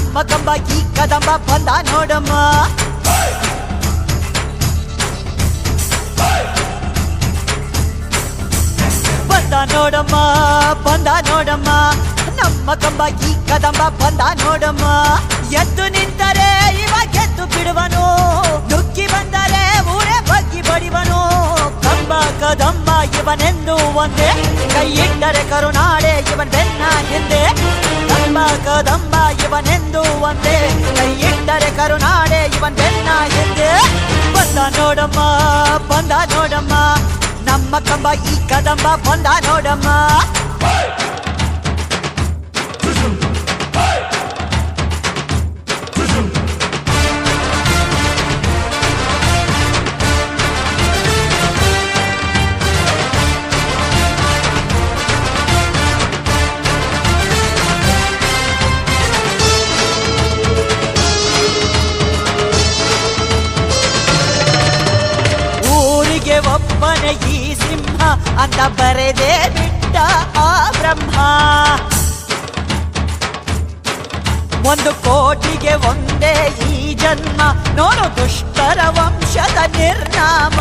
ನಮ್ಮ ಕಂಬ ಈ ಕದಂಬ ಬಂದ ನೋಡಮ್ಮ. ಬಂದ ನೋಡಮ್ಮ ಬಂದ ನೋಡಮ್ಮ, ನಮ್ಮ ಕಂಬ ಈ ಕದಂಬ ಬಂದ ನೋಡಮ್ಮ. ಎದ್ದು ನಿಂತರೆ ಇವ ಗೆದ್ದು ಬಿಡುವನು, ನುಗ್ಗಿ ಬಂದರೆ ಊರೇ ಬಗ್ಗಿ ಬಡಿವನು. ಕಂಬ ಕದಂಬ ಇವನೆಂದು ಒಂದೇ, ಕೈ ಇಟ್ಟರೆ ಕರುನಾಡೆ ಇವನ್ ಬೆನ್ನ ಹಿಂದೆ. ಕಂಬ ಕದಂಬ ಇವನೆಂದು ಒಂದೇ, ಕೈ ಇಟ್ಟರೆ ಕರುನಾಡೆ ಇವನ್ ಬೆನ್ನ ಹಿಂದೆ. ಬಂದ ನೋಡಮ್ಮ ಬಂದ ನೋಡಮ್ಮ, ನಮ್ಮ ಕಂಬ ಈ ಕದಂಬ ಬಂದ ನೋಡಮ್ಮ. ಊರಿಗೆ ಒಬ್ಬನೇ ಈ ಸಿಂಹ ಅಂತ ಬರೆದೇ ಬಿಟ್ಟ ಆ ಬ್ರಹ್ಮ. 1 ಕೋಟಿಗೆ ಒಂದೇ ಈ ಜನ್ಮ, ನೋಡು ದುಷ್ಟರ ವಂಶದ ನಿರ್ನಾಮ.